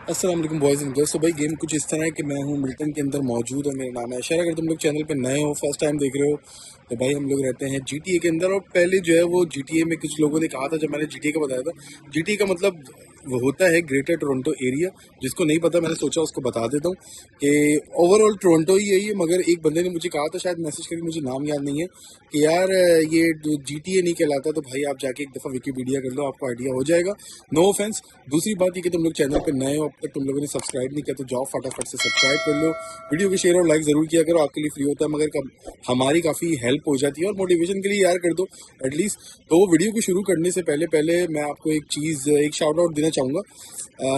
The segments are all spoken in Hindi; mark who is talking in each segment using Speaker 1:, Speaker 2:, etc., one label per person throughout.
Speaker 1: अस्सलाम वालेकुम बॉयज़ एंड गर्ल्स। तो भाई गेम कुछ इस तरह है कि मैं हूँ मिल्टन के अंदर मौजूद और मेरा नाम है अशर। अगर तुम लोग चैनल पे नए हो, फर्स्ट टाइम देख रहे हो, तो भाई हम लोग रहते हैं जीटीए के अंदर। और पहले जो है वो जीटीए में कुछ लोगों ने कहा था, जब मैंने जीटीए का बताया था, जीटीए का मतलब वो होता है ग्रेटर टोरंटो एरिया। जिसको नहीं पता मैंने सोचा उसको बता देता हूँ कि ओवरऑल टोरंटो ही है ये। मगर एक बंदे ने मुझे कहा था, शायद मैसेज करके, मुझे नाम याद नहीं है, कि यार ये जीटीए नहीं कहलाता। तो भाई आप जाके एक दफ़ा विकीपीडिया कर लो, आपको आइडिया हो जाएगा। No offence. दूसरी बात ये कि तुम लोग चैनल पे नए हो, अब तक तुम लोगों ने सब्सक्राइब नहीं किया, तो जाओ फटाफट से सब्सक्राइब कर लो। वीडियो को शेयर और लाइक ज़रूर किया करो, आपके लिए फ्री होता है, मगर कब हमारी काफ़ी हेल्प हो जाती है और मोटिवेशन के लिए यार कर दो एटलीस्ट। तो वीडियो को शुरू करने से पहले मैं आपको एक शाउट आउट देना चाहूँगा।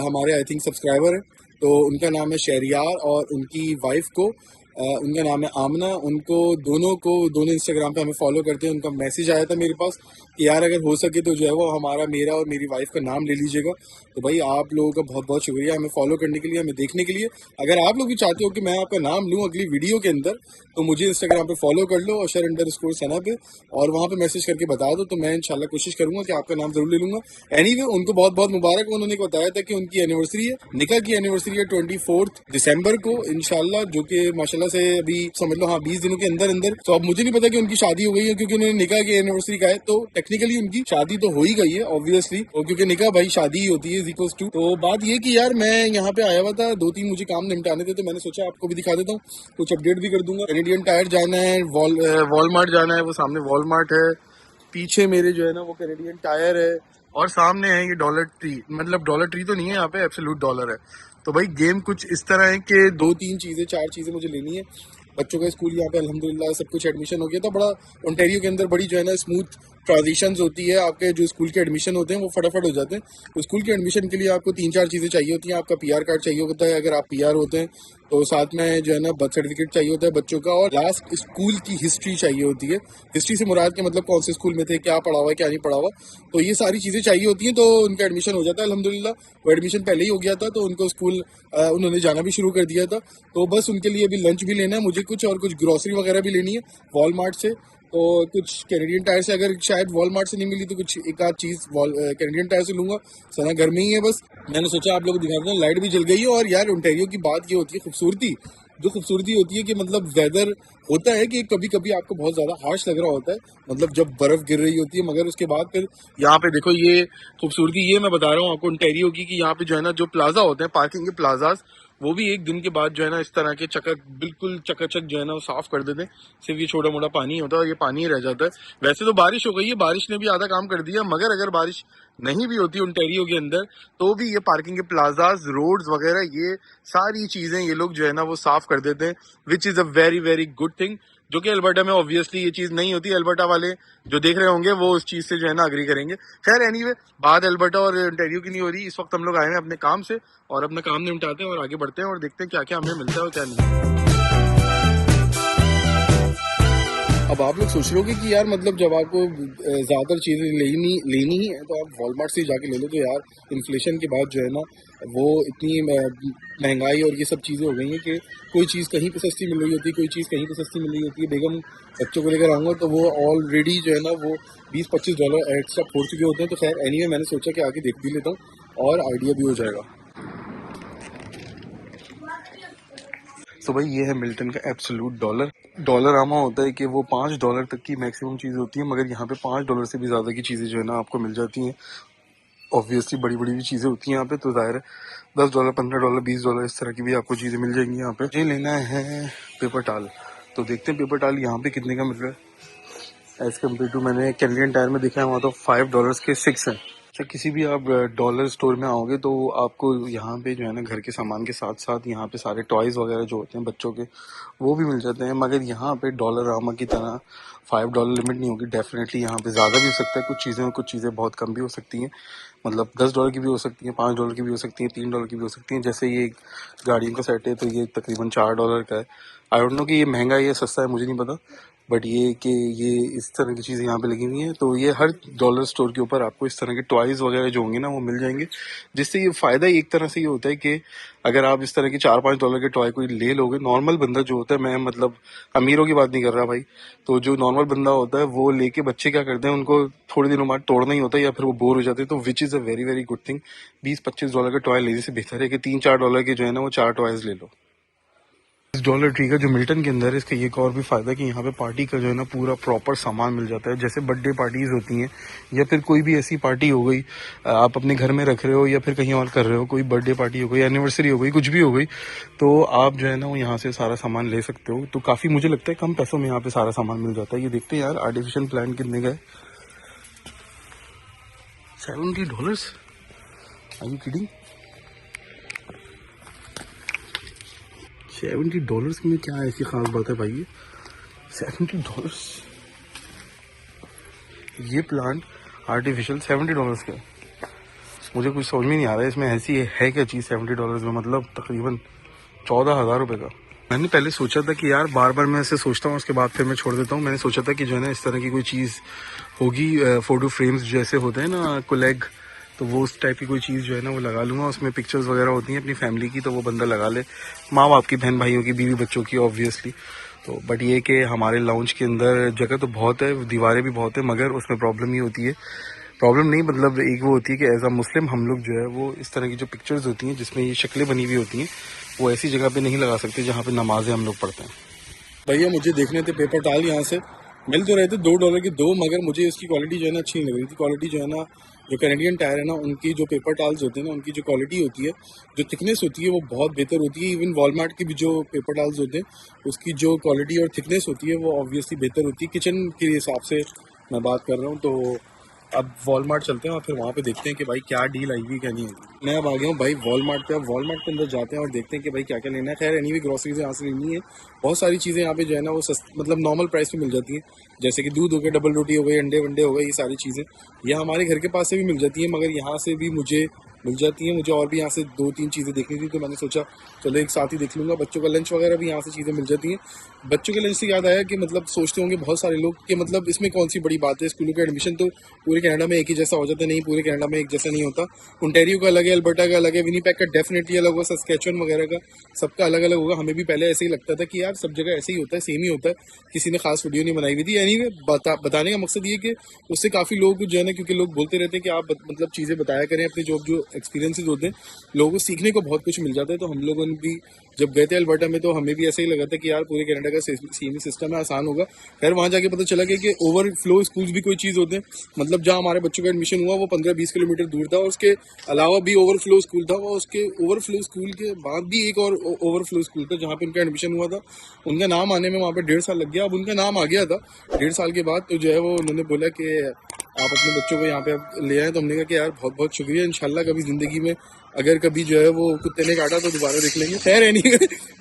Speaker 1: हमारे आई थिंक सब्सक्राइबर है, तो उनका नाम है शहरियार, और उनकी वाइफ को उनका नाम है आमना। उनको दोनों इंस्टाग्राम पे हमें फॉलो करते हैं। उनका मैसेज आया था मेरे पास कि यार अगर हो सके तो जो है वो मेरा और मेरी वाइफ का नाम ले लीजिएगा। तो भाई आप लोगों का बहुत बहुत शुक्रिया हमें फॉलो करने के लिए, हमें देखने के लिए। अगर आप लोग भी चाहते हो कि मैं आपका नाम लूँ अगली वीडियो के अंदर, तो मुझे इंस्टाग्राम पे फॉलो कर लो अशर_सना पे, और वहाँ पे मैसेज करके बता दो, तो मैं इंशाल्लाह कोशिश करूंगा कि आपका नाम जरूर ले लूंगा। एनीवे उनको बहुत बहुत मुबारक। उन्होंने बताया था कि उनकी एनिवर्सरी है, निकाह की एनिवर्सरी है 24 दिसंबर को इंशाल्लाह, जो कि माशाल्लाह से अभी समझ लो 20 दिनों के अंदर अंदर। तो अब मुझे नहीं पता कि उनकी शादी हो गई है, क्योंकि उन्होंने निकाह की एनिवर्सरी का है, तो टेक्निकली उनकी शादी तो हो ही गई है ऑब्वियसली, और क्योंकि निकाह भाई शादी ही होती है इक्वल्स टू। तो बात ये कि यार मैं यहाँ पे आया हुआ था, 2-3 मुझे काम निपटाने थे, तो मैंने सोचा आपको भी दिखा देता हूँ, कुछ अपडेट भी कर दूंगा। कैनेडियन टायर जाना है, वॉलमार्ट जाना है, वो सामने वॉलमार्ट है, पीछे मेरे जो है ना वो कैनेडियन टायर है, और सामने है ये डॉलर ट्री। मतलब डॉलर ट्री तो नहीं है यहाँ पे, एब्सोल्यूट डॉलर है। तो भाई गेम कुछ इस तरह है कि 4 चीज़ें मुझे लेनी है। बच्चों का स्कूल यहाँ पे अल्हम्दुलिल्लाह सब कुछ एडमिशन हो गया था। बड़ा ओंटारियो के अंदर बड़ी जो है ना स्मूथ ट्रांजिशंस होती है। आपके जो स्कूल के एडमिशन होते हैं वो फटाफट हो जाते हैं। तो स्कूल के एडमिशन के लिए आपको 3-4 चीज़ें चाहिए होती हैं। आपका पीआर कार्ड चाहिए होता है, अगर आप पीआर होते हैं तो साथ में जो है ना बर्थ सर्टिफिकेट चाहिए होता है बच्चों का, और लास्ट स्कूल की हिस्ट्री चाहिए होती है। हिस्ट्री से मुराद के मतलब कौन से स्कूल में थे, क्या पढ़ा हुआ है, क्या नहीं पढ़ा हुआ, तो ये सारी चीज़ें चाहिए होती हैं। तो उनका एडमिशन हो जाता है अल्हम्दुलिल्लाह। वो एडमिशन पहले ही हो गया था, तो उनको स्कूल उन्होंने जाना भी शुरू कर दिया था। तो बस उनके लिए अभी लंच भी लेना है मुझे कुछ, और कुछ ग्रॉसरी वगैरह भी लेनी है वॉलमार्ट से। तो कुछ कैनेडियन टायर से, अगर शायद वॉलमार्ट से नहीं मिली तो कुछ एक आध चीज़ कैनेडियन टायर से लूँगा। सना घर में ही है, बस मैंने सोचा आप लोग को दिखा दूँ। लाइट भी जल गई है। और यार ओंटारियो की बात ये होती है, खूबसूरती जो खूबसूरती होती है कि मतलब वेदर होता है कि कभी कभी आपको बहुत ज़्यादा हार्श लग रहा होता है, मतलब जब बर्फ़ गिर रही होती है, मगर उसके बाद फिर यहाँ पे देखो ये खूबसूरती, ये मैं बता रहा हूँ आपको ओंटारियो की, कि यहाँ पे जो है ना जो प्लाजा होते हैं, पार्किंग के प्लाजाज, वो भी एक दिन के बाद जो है ना इस तरह के बिल्कुल चकाचक जो है ना वो साफ कर देते हैं। सिर्फ ये छोटा मोटा पानी होता है और ये पानी ही रह जाता है। वैसे तो बारिश हो गई है, बारिश ने भी आधा काम कर दिया, मगर अगर बारिश नहीं भी होती ओंटारियो के अंदर, तो भी ये पार्किंग के प्लाजाज, रोड्स वगैरह, ये सारी चीजें ये लोग जो है ना वो साफ कर देते हैं, which is a very very good thing, जो कि अल्बर्टा में ऑब्वियसली ये चीज नहीं होती। अल्बर्टा वाले जो देख रहे होंगे वो उस चीज से जो है ना अग्री करेंगे। खैर एनीवे, बात अल्बर्टा और ओंटारियो की नहीं हो रही। इस वक्त हम लोग आए हैं अपने काम से, और अपना काम निपटाते हैं और आगे बढ़ते हैं और देखते हैं क्या क्या हमें मिलता है और क्या नहीं। अब आप लोग सोच रहे होगे कि यार मतलब जब आपको ज़्यादातर चीज़ें लेनी ही है, तो आप वॉलमार्ट से जाके ले लो। तो यार इन्फ्लेशन के बाद जो है ना वो इतनी महंगाई और ये सब चीज़ें हो गई हैं कि कोई चीज़ कहीं पे सस्ती मिल रही होती है, कोई चीज़ कहीं पे सस्ती मिल रही होती है। बेगम बच्चों को लेकर आऊँगा तो वो ऑलरेडी जो है ना वो $20-25 एक्स्ट्रा फोड़ चुके होते हैं। तो खैर एनीवे मैंने सोचा कि आगे देख भी लेता हूँ और आइडिया भी हो जाएगा। तो भाई ये है मिल्टन का एब्सोल्यूट डॉलर। डॉलर आमा होता है कि वो $5 तक की मैक्सिमम चीज़ होती है, मगर यहाँ पे $5 से भी ज़्यादा की चीज़ें जो है ना आपको मिल जाती हैं। ऑब्वियसली बड़ी बड़ी भी चीज़ें होती हैं यहाँ पे, तो ज़ाहिर है $10, $15, $20 इस तरह की भी आपको चीज़ें मिल जाएंगी यहाँ पे। ये लेना है पेपर टाल, तो देखते हैं पेपर टाल यहाँ पे कितने का मिल रहा है एज़ कम्पेयर टू मैंने कैनेडियन टायर में देखा है, वहाँ तो $5 के 6 हैं। अच्छा, किसी भी आप डॉलर स्टोर में आओगे तो आपको यहाँ पे जो है ना घर के सामान के साथ साथ यहाँ पे सारे टॉयज़ वगैरह जो होते हैं बच्चों के, वो भी मिल जाते हैं। मगर यहाँ पे डॉलर रामा की तरह $5 लिमिट नहीं होगी। डेफिनेटली यहाँ पे ज़्यादा भी हो सकता है कुछ चीज़ें बहुत कम भी हो सकती हैं। मतलब $10 की भी हो सकती हैं, $5 की भी हो सकती हैं, $3 की भी हो सकती हैं। जैसे ये गाड़ियों का सेट है तो ये तकरीबन $4 का है। आई डोंट नो कि ये महंगा है या सस्ता है, मुझे नहीं पता, बट ये कि ये इस तरह की चीज़ें यहाँ पे लगी हुई हैं। तो ये हर डॉलर स्टोर के ऊपर आपको इस तरह के टॉयज़ वगैरह जो होंगे ना वो मिल जाएंगे, जिससे ये फ़ायदा एक तरह से ये होता है कि अगर आप इस तरह के $4-5 के टॉय कोई ले लोगे, नॉर्मल बंदा जो होता है, मैं मतलब अमीरों की बात नहीं कर रहा भाई, तो जो नॉर्मल बंदा होता है वो लेके बच्चे क्या करते हैं, उनको थोड़े दिनों बाद तोड़ना ही होता है या फिर वो बोर हो जाते हैं। तो which is a very very good thing. $20-25 के टॉय लेने से बेहतर है कि $3-4 के जो है ना वो 4 टॉयज़ ले लो। इस डॉलर ट्री का जो मिल्टन के अंदर है, इसका एक और भी फायदा है कि यहाँ पे पार्टी का जो है ना पूरा प्रॉपर सामान मिल जाता है। जैसे बर्थडे पार्टीज होती हैं या फिर कोई भी ऐसी पार्टी हो गई, आप अपने घर में रख रहे हो या फिर कहीं और कर रहे हो, कोई बर्थडे पार्टी हो गई, एनिवर्सरी हो गई, कुछ भी हो गई, तो आप जो है ना वो यहाँ से सारा सामान ले सकते हो। तो काफ़ी मुझे लगता है कम पैसों में यहाँ पे सारा सामान मिल जाता है। ये देखते हैं यार आर्टिफिशियल प्लांट कितने का है। $70? Are you kidding? $70 में क्या ऐसी खास बात है भाई? $70 ये प्लांट आर्टिफिशियल $70 का। मुझे कुछ समझ में नहीं आ रहा है इसमें ऐसी है क्या चीज़ $70 में, मतलब तकरीबन 14,000 रुपये का। मैंने पहले सोचा था कि यार बार बार मैं ऐसे सोचता हूँ उसके बाद फिर मैं छोड़ देता हूँ। मैंने सोचा था कि जो है ना इस तरह की कोई चीज़ होगी, फोटो फ्रेम्स जैसे होते हैं ना कोलैग, तो वो उस टाइप की कोई चीज़ जो है ना वो लगा लूँगा। उसमें पिक्चर्स वगैरह होती हैं अपनी फैमिली की, तो वो बंदा लगा ले, माँ बाप की, बहन भाइयों की, बीवी बच्चों की ऑब्वियसली। तो बट ये कि हमारे लाउंज के अंदर जगह तो बहुत है, दीवारें भी बहुत है, मगर उसमें प्रॉब्लम ये होती है, प्रॉब्लम नहीं मतलब एक वो होती है कि एज अ मुस्लिम हम लोग जो है वो इस तरह की जो पिक्चर्स होती हैं जिसमें ये शक्लें बनी हुई होती हैं वो ऐसी जगह पे नहीं लगा सकते जहाँ पे नमाजें हम लोग पढ़ते हैं। भैया मुझे देखने थे पेपर टाल, यहाँ से मिल तो रहे थे $2 के 2, मगर मुझे इसकी क्वालिटी जो है ना अच्छी नहीं लग रही थी। क्वालिटी जो है ना, जो कैनेडियन टायर है ना उनकी जो पेपर टाल्स होते हैं ना, उनकी जो क्वालिटी होती है, जो थिकनेस होती है वो बहुत बेहतर होती है। इवन वॉलमार्ट की भी जो पेपर टाल्स होते हैं उसकी जो क्वालिटी और थिकनेस होती है वो ऑब्वियसली बेहतर होती है। किचन के हिसाब से मैं बात कर रहा हूँ। तो अब वॉलमार्ट चलते हैं और फिर वहाँ पे देखते हैं कि भाई क्या डील आएगी क्या नहीं आएगी। मैं अब आ गया हूँ भाई वॉलमार्ट पे। अब वॉलमार्ट के अंदर जाते हैं और देखते हैं कि भाई क्या क्या लेना है। खैर एनीवे ग्रोसरीज यहाँ से लेनी है। बहुत सारी चीज़ें यहाँ पे जो है ना वो मतलब नॉर्मल प्राइस पे मिल जाती हैं, जैसे कि दूध हो गया, डबल रोटी हो गई, अंडे वंडे हो गए, ये सारी चीज़ें ये हमारे घर के पास से भी मिल जाती हैं, मगर यहाँ से भी मुझे मिल जाती हैं। मुझे और भी यहाँ से 2-3 चीज़ें देखनी थी, तो मैंने सोचा चलो एक साथ ही देख लूँगा। बच्चों का लंच वगैरह भी यहाँ से चीज़ें मिल जाती हैं। बच्चों के लंच से याद आया कि मतलब सोचते होंगे बहुत सारे लोग कि मतलब इसमें कौन सी बड़ी बात है, स्कूलों का एडमिशन तो पूरे कनाडा में एक ही जैसा हो जाता है। नहीं, पूरे कनाडा में एक जैसा नहीं होता। ओंटारियो का अलग है, अल्बर्टा का अलग है, विनीपेग का डेफिनेटली अलग होगा, सस्कैचुअन वगैरह का सबका अलग अलग होगा। हमें भी पहले ऐसे ही लगता था कि यार सब जगह ऐसे ही होता है, सेम ही होता है, किसी ने खास वीडियो नहीं बनाई हुई थी। एनीवे बताने का मकसद ये कि उससे काफ़ी लोगों को जो है ना, क्योंकि लोग बोलते रहते हैं कि आप मतलब चीज़ें बताया करें अपने जो एक्सपीरियंसेस होते हैं, लोगों को सीखने को बहुत कुछ मिल जाता है। तो हम लोगों ने भी जब गए थे अल्बर्टा में तो हमें भी ऐसे ही लगा था कि यार पूरे कनाडा का सेम ही सिस्टम है, आसान होगा। खैर वहाँ जाके पता चला कि ओवरफ्लो स्कूल्स भी कोई चीज़ होते हैं। मतलब जहाँ हमारे बच्चों का एडमिशन हुआ वो 15-20 किलोमीटर दूर था, और उसके अलावा भी ओवरफ्लो स्कूल था। वो उसके ओवरफ्लो स्कूल के बाद भी एक और ओवरफ्लो स्कूल था जहाँ पे उनका एडमिशन हुआ था। उनका नाम आने में वहाँ पे 1.5 साल लग गया। अब उनका नाम आ गया था 1.5 साल के बाद, तो जो है वो उन्होंने बोला कि आप अपने बच्चों को यहाँ पे ले आए। तो हमने कहा कि यार बहुत बहुत शुक्रिया, इंशाल्लाह कभी ज़िंदगी में अगर कभी जो है वो कुत्ते ने काटा तो दोबारा देख लेंगे। खैर है नहीं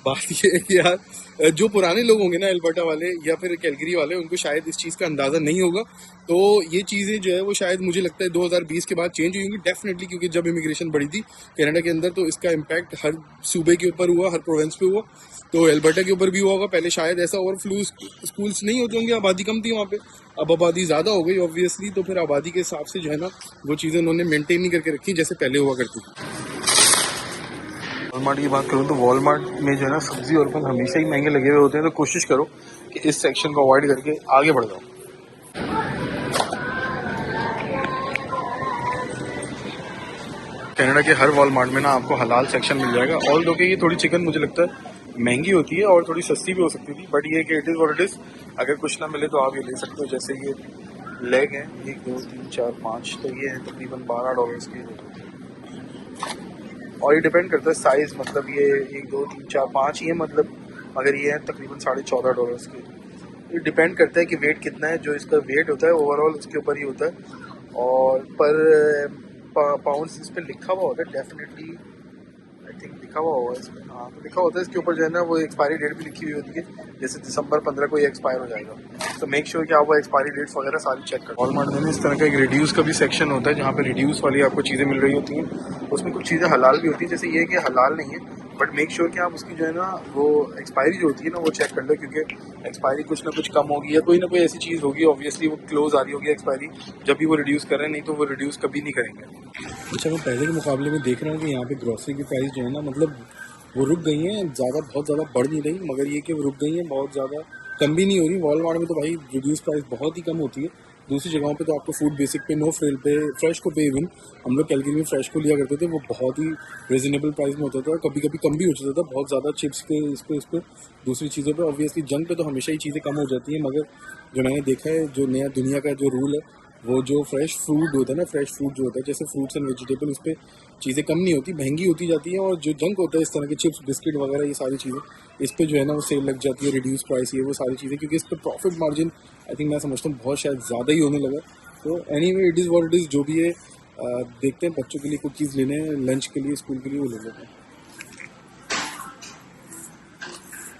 Speaker 1: बात ये है कि यार जो पुराने लोग होंगे ना अल्बर्टा वाले या फिर कैलगरी वाले, उनको शायद इस चीज़ का अंदाज़ा नहीं होगा। तो ये चीज़ें जो है वो शायद मुझे लगता है 2020 के बाद चेंज हुई होंगी डेफिनेटली, क्योंकि जब इमिग्रेशन बढ़ी थी कनाडा के अंदर तो इसका इम्पैक्ट हर सूबे के ऊपर हुआ, हर प्रोविंस पे हुआ। तो अल्बर्टा के ऊपर भी हुआ होगा। पहले शायद ऐसा ओवरफ्लो स्कूल्स नहीं होते होंगे, आबादी कम थी वहाँ पे, अब आबादी ज़्यादा हो गई ऑब्वियसली। तो फिर आबादी के हिसाब से जो है ना वो चीज़ें उन्होंने मेंटेन नहीं करके रखी जैसे पहले हुआ करती थी। वॉलमार्ट की बात करूँ तो वॉलमार्ट में जो है ना सब्जी और फल हमेशा ही महंगे लगे हुए होते हैं। तो कोशिश करो कि इस सेक्शन को अवॉइड करके आगे बढ़ जाओ। कनाडा के हर वॉलमार्ट में ना आपको हलाल सेक्शन मिल जाएगा। ऑल दो कि ये थोड़ी चिकन मुझे लगता है महंगी होती है और थोड़ी सस्ती भी हो सकती थी, बट ये कि it is what it is. अगर कुछ ना मिले तो आप ये ले सकते हो। जैसे ये लेग हैं 1 2 3 4 5, तो ये है तकरीबन $12 के। और ये डिपेंड करता है साइज़, मतलब ये 1 2 3 4 5 ही है मतलब, मगर ये है तकरीबन $14.5 के। ये डिपेंड करता है कि वेट कितना है, जो इसका वेट होता है ओवरऑल उसके ऊपर ही होता है। और पर पाउंड्स इस पर लिखा हुआ होता है डेफिनेटली, आई थिंक लिखा हुआ होगा इसमें, हाँ तो लिखा होता है इसके ऊपर जो है ना वो एक्सपायरी डेट भी लिखी हुई होती है। जैसे दिसंबर 15 को ये एक्सपायर हो जाएगा, तो मेक श्योर कि आप वो एक्सपायरी डेट्स वगैरह सारी चेक करें। वॉलमार्ट में इस तरह का एक रिड्यूस का भी सेक्शन होता है जहाँ पे रिड्यूस वाली आपको चीज़ें मिल रही होती हैं। उसमें कुछ चीज़ें हलाल भी होती हैं, जैसे ये कि हलाल नहीं है बट मेक श्योर कि आप उसकी जो है ना वो एक्सपायरी जो होती है ना वो चेक कर लो, क्योंकि एक्सपायरी कुछ ना कुछ कम होगी या कोई ना कोई ऐसी चीज़ होगी, ऑब्वियसली वो क्लोज आ रही होगी एक्सपायरी, जब भी वो रिड्यूस कर रहे हैं, नहीं तो वो रिड्यूस कभी नहीं करेंगे। अच्छा, मैं पहले के मुकाबले में देख रहा हूँ कि यहाँ पे ग्रॉसरी की प्राइस जो है ना, मतलब वो रुक गई हैं ज़्यादा, बहुत ज़्यादा बढ़ नहीं रही, मगर ये कि वो रुक गई हैं, बहुत ज़्यादा कम भी नहीं हो रही। वॉलमार्ट में तो भाई रिड्यूस प्राइस बहुत ही कम होती है, दूसरी जगहों पे तो आपको फूड बेसिक पे, नो फ्रिल पे, फ्रेश को पे, इवन हम लोग कैलगरी में फ्रेश को लिया करते थे, वो बहुत ही रिजनेबल प्राइस में होता था, कभी कभी कम भी हो जाता था, बहुत ज़्यादा चिप्स पे, इस पे दूसरी चीज़ों पे। ऑब्वियसली जंग पे तो हमेशा ही चीज़ें कम हो जाती हैं, मगर जो मैंने देखा है, जो नया दुनिया का जो रूल है, वो जो फ्रेश फूड होता है ना, फ्रेश फूड जो होता है जैसे फ्रूट्स एंड वेजिटेबल, उस पर चीज़ें कम नहीं होती, महंगी होती जाती हैं, और जो जंक होता है इस तरह के चिप्स बिस्किट वगैरह ये सारी चीज़ें, इस पर जो है ना वो सेल लग जाती है, रिड्यूस प्राइस, ये वो सारी चीज़ें, क्योंकि इस पर प्रॉफिट मार्जिन आई थिंक मैं समझता हूँ बहुत शायद ज़्यादा ही होने लगा। तो anyway it is what it is, जो भी है देखते हैं, बच्चों के लिए कुछ चीज़ लेने हैं, लंच के लिए, स्कूल के लिए, वो ले लेते हैं।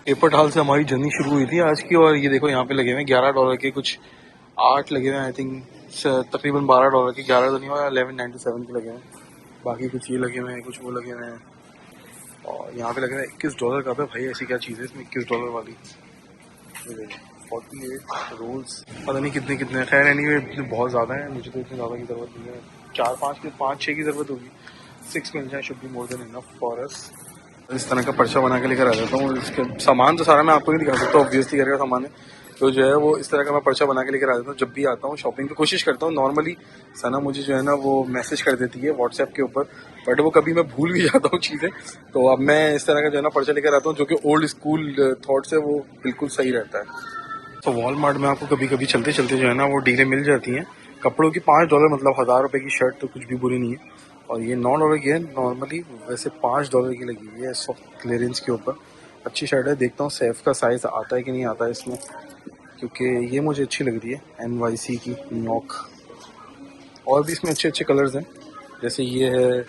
Speaker 1: पेपर हाल से हमारी जर्नी शुरू हुई थी आज की, और ये देखो यहाँ पे लगे हुए हैं $11 के कुछ 8 लगे हुए हैं, आई थिंक तकरीबन $12 के, 11 तो नहीं हुआ, 11.97 के लगे हैं। बाकी कुछ ये लगे हुए हैं, कुछ वो लगे हुए हैं, और यहाँ पे लगे हुए हैं $21 का। भाई ऐसी क्या चीज़ है इसमें $21 वाली? 48 रोल्स, पता नहीं कितने कितने, खैर एनीवे बहुत ज़्यादा है, मुझे तो इतने ज़्यादा की ज़रूरत नहीं है, 4-5 5-6 की ज़रूरत होगी, 6 मिल जाए should be more than enough for us. इस तरह का पर्चा बना के लेकर आ जाता हूँ। इसके सामान तो सारा मैं आपको नहीं दिखा सकता, ऑब्वियसली घर का सामान है, तो जो है वो इस तरह का मैं पर्चा बना के लेकर आ जाता हूँ। जब भी आता हूँ शॉपिंग की कोशिश करता हूँ, नॉर्मली सना मुझे जो है ना वो मैसेज कर देती है व्हाट्सएप के ऊपर, बट वो कभी मैं भूल भी जाता हूँ चीज़ें, तो अब मैं इस तरह का जो है ना पर्चा लेकर आता हूँ, जो कि ओल्ड स्कूल थॉट्स है, वो बिल्कुल सही रहता है। तो वॉलमार्ट में आपको कभी कभी चलते चलते जो है ना वो डीलें मिल जाती हैं कपड़ों की, $5 मतलब $1000 की शर्ट तो कुछ भी बुरी नहीं है, और ये $9 की है नॉर्मली, वैसे $5 की लगी हुई है सॉफ्ट क्लियरेंस के ऊपर। अच्छी शर्ट है, देखता हूँ सेफ का साइज़ आता है कि नहीं आता है इसमें, क्योंकि ये मुझे अच्छी लग रही है, NYC की न्यूयॉर्क। और भी इसमें अच्छे अच्छे कलर्स हैं, जैसे ये है,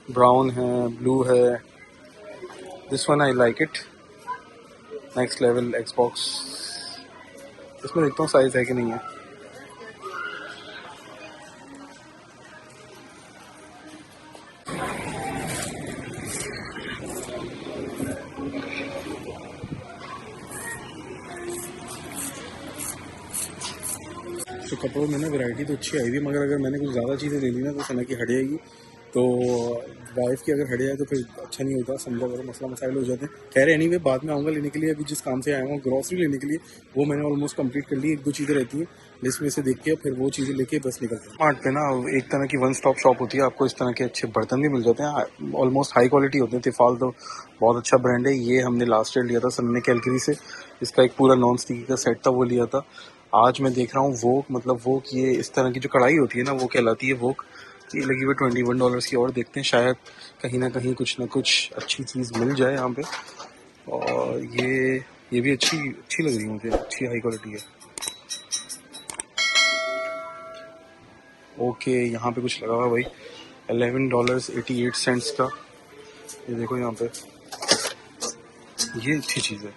Speaker 1: ब्राउन है, ब्लू है, this one I like it, next level Xbox. इसमें देखता हूँ साइज़ है कि नहीं है। तो कपड़ों में ना वैरायटी तो अच्छी आई हुई, मगर अगर मैंने कुछ ज़्यादा चीज़ें ले ली ना तो सना की हट जाएगी, तो वाइफ की अगर हट जाए तो फिर अच्छा नहीं होता, समझा करो, मसला मसाइल हो जाते हैं। खैर एनीवे बाद में आऊँगा लेने के लिए, अभी जिस काम से आया हूँ ग्रॉसरी लेने के लिए, वो मैंने ऑलमोस्ट कंप्लीट कर ली, 1-2 चीज़ें रहती हैं लिस्ट में से देख के, फिर वो चीज़ें लेके बस निकलते हैं। मार्ट पे ना एक तरह की वन स्टॉप शॉप होती है, आपको इस तरह के अच्छे बर्तन भी मिल जाते हैं, ऑलमोस्ट हाई क्वालिटी होते हैं। तिफाल तो बहुत अच्छा ब्रांड है, ये हमने लास्ट ईयर लिया था सन ने कैलगरी से, इसका एक पूरा नॉन स्टिकी का सेट था, वो लिया था। आज मैं देख रहा हूँ वोक, मतलब वोक, ये इस तरह की जो कढ़ाई होती है ना वो कहलाती है वोक, ये लगी हुई $21 की, और देखते हैं शायद कहीं ना कहीं कुछ ना कुछ अच्छी चीज़ मिल जाए यहाँ पे। और ये भी अच्छी लग रही है मुझे, अच्छी हाई क्वालिटी है। ओके, यहाँ पे कुछ लगा हुआ भाई, $11.88 का, ये देखो यहाँ पे, ये अच्छी चीज़ है।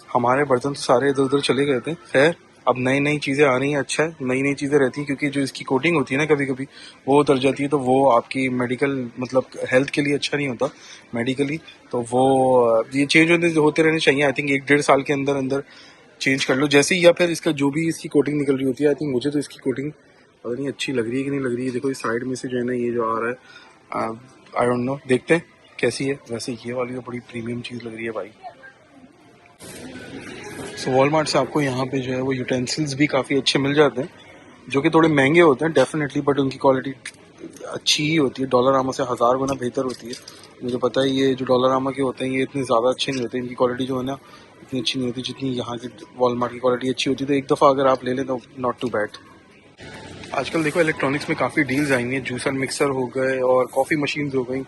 Speaker 1: हमारे बर्तन तो सारे इधर उधर चले गए थे, खैर अब नई नई चीज़ें आ रही हैं, अच्छा है नई नई चीज़ें रहती हैं, क्योंकि जो इसकी कोटिंग होती है ना कभी कभी वो उतर जाती है, तो वो आपकी मेडिकल मतलब हेल्थ के लिए अच्छा नहीं होता मेडिकली, तो वो ये चेंज होते रहने चाहिए। आई थिंक 1-1.5 साल के अंदर अंदर चेंज कर लो जैसे ही, या फिर इसका जो भी इसकी कोटिंग निकल रही होती है। आई थिंक मुझे तो इसकी कोटिंग पता नहीं अच्छी लग रही है कि नहीं लग रही है। देखो इस साइड में से जो है ना ये जो आ रहा है, आई डोंट नो, देखते हैं कैसी है। वैसे ये वाली तो बड़ी प्रीमियम चीज़ लग रही है भाई। सो वॉलमार्ट से आपको यहाँ पे जो है वो यूटेंसिल्स भी काफ़ी अच्छे मिल जाते हैं, जो कि थोड़े महंगे होते हैं डेफिनेटली, बट उनकी क्वालिटी अच्छी ही होती है, डॉलरामा से 1000 गुना बेहतर होती है। मुझे पता है ये जो डॉलरामा के होते हैं ये इतने ज़्यादा अच्छे नहीं होते, इनकी क्वालिटी जो है ना इतनी अच्छी नहीं होती जितनी यहाँ की वॉलमार्ट की क्वालिटी अच्छी होती है। तो एक दफ़ा अगर आप ले लें तो नॉट टू बैड। आजकल देखो इलेक्ट्रॉनिक्स में काफ़ी डील्स आई हैं, जूसर मिक्सर हो गए और कॉफ़ी मशीन्स हो गई।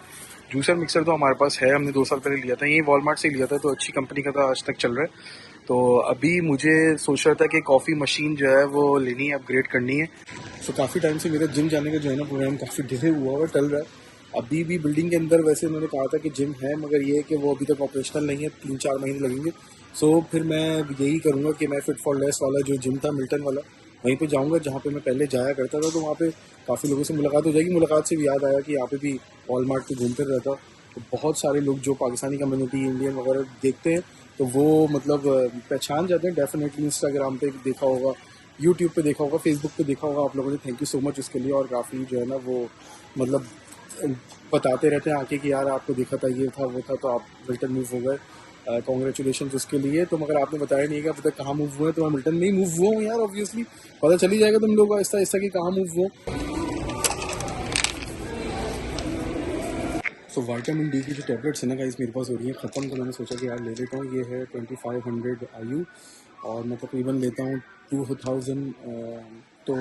Speaker 1: जूसर मिक्सर तो हमारे पास है, हमने 2 साल पहले लिया था, ये वॉलमार्ट से लिया था, तो अच्छी कंपनी का था, आज तक चल रहा है। तो अभी मुझे सोच रहा था कि कॉफ़ी मशीन जो है वो लेनी है, अपग्रेड करनी है। तो काफ़ी टाइम से मेरा जिम जाने का जो है ना प्रोग्राम काफ़ी डिले हुआ हुआ टल रहा है। अभी भी बिल्डिंग के अंदर वैसे उन्होंने कहा था कि जिम है, मगर ये है कि वो अभी तक ऑपरेशनल नहीं है, 3-4 महीने लगेंगे। सो फिर मैं यही करूँगा कि मैं फिट फॉर लेस वाला जो जिम था मिल्टन वाला, वहीं पे जाऊँगा जहाँ पे मैं पहले जाया करता था। तो वहाँ पे काफ़ी लोगों से मुलाकात हो जाएगी। मुलाकात से भी याद आया कि यहाँ पे भी वॉलमार्ट पे घूमते रहता, तो बहुत सारे लोग जो पाकिस्तानी कम्युनिटी इंडियन वगैरह देखते हैं तो वो मतलब पहचान जाते हैं डेफिनेटली। इंस्टाग्राम पे देखा होगा, यूट्यूब पे देखा होगा, फेसबुक पे देखा होगा आप लोगों ने। थैंक यू सो मच उसके लिए। और काफ़ी जो है ना वो मतलब बताते रहते हैं आके कि यार आपको देखा था, ये था, वो था, तो आप मिल्टन मूव हो गए, कॉन्ग्रेचुलेशन उसके लिए। तो मगर आपने बताया नहीं कि अब तक कहाँ मूव हुए हैं, तो मैं मिल्टन में ही मूव हुआ हूँ यार। ऑब्वियसली पता चल ही जाएगा तुम लोग को आहिस्ता आहिस्ता कि कहाँ मूव हुआ। सो विटामिन डी की जो टैबलेट्स है ना गाइस मेरे पास हो रही है ख़त्म, तो मैंने सोचा कि यार ले लेता हूँ। ये है 2500 IU और मैं तकरीबन लेता हूँ 2000। तो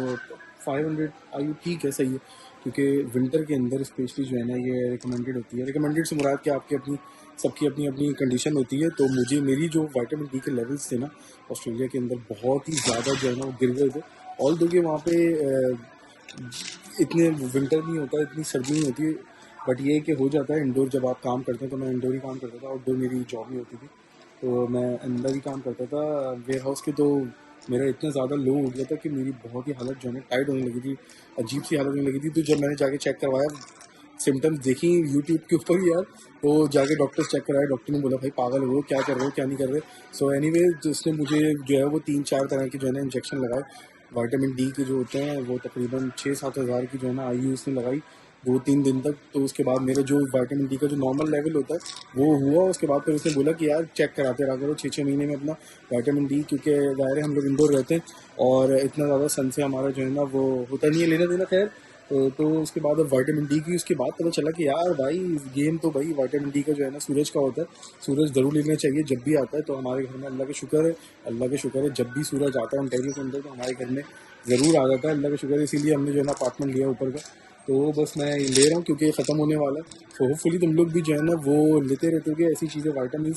Speaker 1: 500 IU ठीक है, सही है, क्योंकि विंटर के अंदर स्पेशली जो है ना ये रिकमेंडेड होती है। रिकमेंडेड से मुराद कि आपकी अपनी सबकी अपनी अपनी कंडीशन होती है। तो मुझे मेरी जो विटामिन डी के लेवल्स थे ना ऑस्ट्रेलिया के अंदर बहुत ही ज़्यादा जो है ना वो गिर गए थे। ऑल दो कि वहाँ पे इतने विंटर नहीं होता, इतनी सर्दी नहीं होती, बट ये कि हो जाता है इंडोर जब आप काम करते हैं। तो मैं इंडोर ही काम करता था, आउटडोर मेरी जॉब नहीं होती थी, तो मैं अंदर ही काम करता था वेयर हाउस के। तो मेरा इतना ज़्यादा लो हो गया था कि मेरी बहुत ही हालत जो है ना टाइट होने लगी थी, अजीब सी हालत होने लगी थी। तो जब मैंने जाके चेक करवाया, सिम्टम्स देखी यूट्यूब के ऊपर यार, तो जाके डॉक्टर चेक कराया, डॉक्टर ने बोला भाई पागल हो, क्या कर रहे हो, क्या नहीं कर रहे। सो एनीवे उसने मुझे जो है वो 3-4 तरह के जो है ना इंजेक्शन लगाए विटामिन डी के जो होते हैं, वो तकरीबन 6-7 हज़ार की जो है ना IU उसने लगाई 2-3 दिन तक। तो उसके बाद मेरा जो विटामिन डी का जो नॉर्मल लेवल होता है वो हुआ। उसके बाद फिर उसने बोला कि यार चेक कराते रहा करो 6-6 महीने में अपना विटामिन डी, क्योंकि ज़ाहिर है हम लोग इंडोर रहते हैं और इतना ज़्यादा सन से हमारा जो है ना वो होता नहीं है लेना देना। खैर तो उसके बाद अब विटामिन डी की उसके बाद पता चला कि यार भाई गेम तो भाई विटामिन डी का जो है ना सूरज का होता है, सूरज ज़रूर लेना चाहिए जब भी आता है। तो हमारे घर में अल्लाह का शुक्र है, अल्लाह का शुक्र है, जब भी सूरज आता है ओंटारियो के अंदर तो हमारे घर में ज़रूर आ जाता है, अल्लाह का शुक्र है। इसीलिए हमने जो है ना अपार्टमेंट लिया ऊपर का, तो बस मैं ले रहा हूँ क्योंकि ये ख़त्म होने वाला है। तो होपफुली तुम लोग भी जो है ना वो लेते रहते हो ऐसी चीज़ें, विटामिन,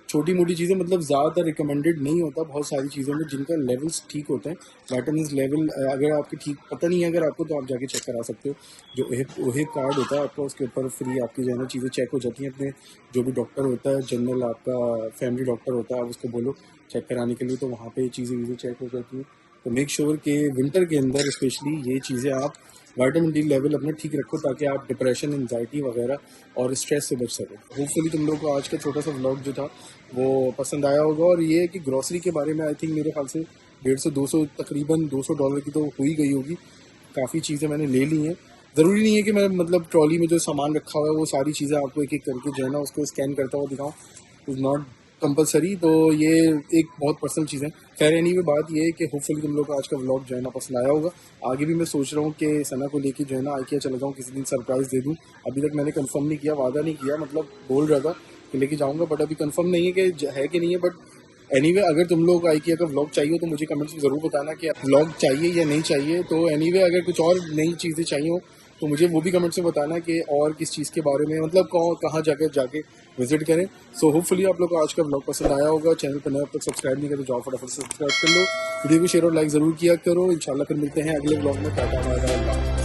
Speaker 1: छोटी मोटी चीज़ें, मतलब ज़्यादातर रिकमेंडेड नहीं होता बहुत सारी चीज़ों में जिनका लेवल्स ठीक होते हैं। विटामिन लेवल अगर आपके ठीक पता नहीं है अगर आपको, तो आप जाके चेक करा सकते हो। जो ओहेब कार्ड होता है आपका, उसके ऊपर फ्री आपकी जो है ना चीज़ें चेक हो जाती हैं। अपने जो भी डॉक्टर होता है, जनरल आपका फैमिली डॉक्टर होता है, आप उसको बोलो चेक कराने के लिए, तो वहाँ पे चीज़ें चेक हो जाती हैं। तो मेक श्योर कि विंटर के अंदर स्पेशली ये चीज़ें आप विटामिन डी लेवल अपना ठीक रखो, ताकि आप डिप्रेशन, एंजाइटी वगैरह और स्ट्रेस से बच सको। होपफुली तुम लोग को आज का छोटा सा व्लॉग जो था वो पसंद आया होगा। और ये है कि ग्रॉसरी के बारे में आई थिंक मेरे ख्याल से 150-200 तकरीबन $200 की तो हो ही गई होगी। काफ़ी चीज़ें मैंने ले ली हैं। ज़रूरी नहीं है कि मैं मतलब ट्रॉली में जो सामान रखा हुआ है वो सारी चीज़ें आपको एक एक करके जो है ना उसको स्कैन करता हुआ दिखाऊँ, इज़ नॉट कंपलसरी। तो ये एक बहुत पर्सनल चीज़ है। खैर एनीवे बात ये है कि होपफुली तुम लोग को आज का व्लॉग जो है ना पसंद आया होगा। आगे भी मैं सोच रहा हूँ कि सना को लेके जो है ना IKEA चला जाऊँ, किसी दिन सरप्राइज़ दे दूँ। अभी तक मैंने कंफर्म नहीं किया, वादा नहीं किया, मतलब बोल रहा था कि लेके जाऊँगा, बट अभी कंफर्म नहीं है कि है कि नहीं है। बट एनीवे अगर तुम लोग IKEA का व्लॉग चाहिए तो मुझे कमेंट्स में ज़रूर बताना कि व्लॉग चाहिए या नहीं चाहिए। तो एनीवे अगर कुछ और नई चीज़ें चाहिए हो तो मुझे वो भी कमेंट्स में बताना कि और किस चीज़ के बारे में, मतलब कहाँ जाके विजिट करें। सो होपफुली आप लोग को आज का व्लॉग पसंद आया होगा। चैनल पर नए अब तक सब्सक्राइब नहीं करें तो जाओ फटाफट सब्सक्राइब कर लो, वीडियो को शेयर और लाइक ज़रूर किया करो। इंशाल्लाह फिर मिलते हैं अगले व्लॉग में। Tata bye bye.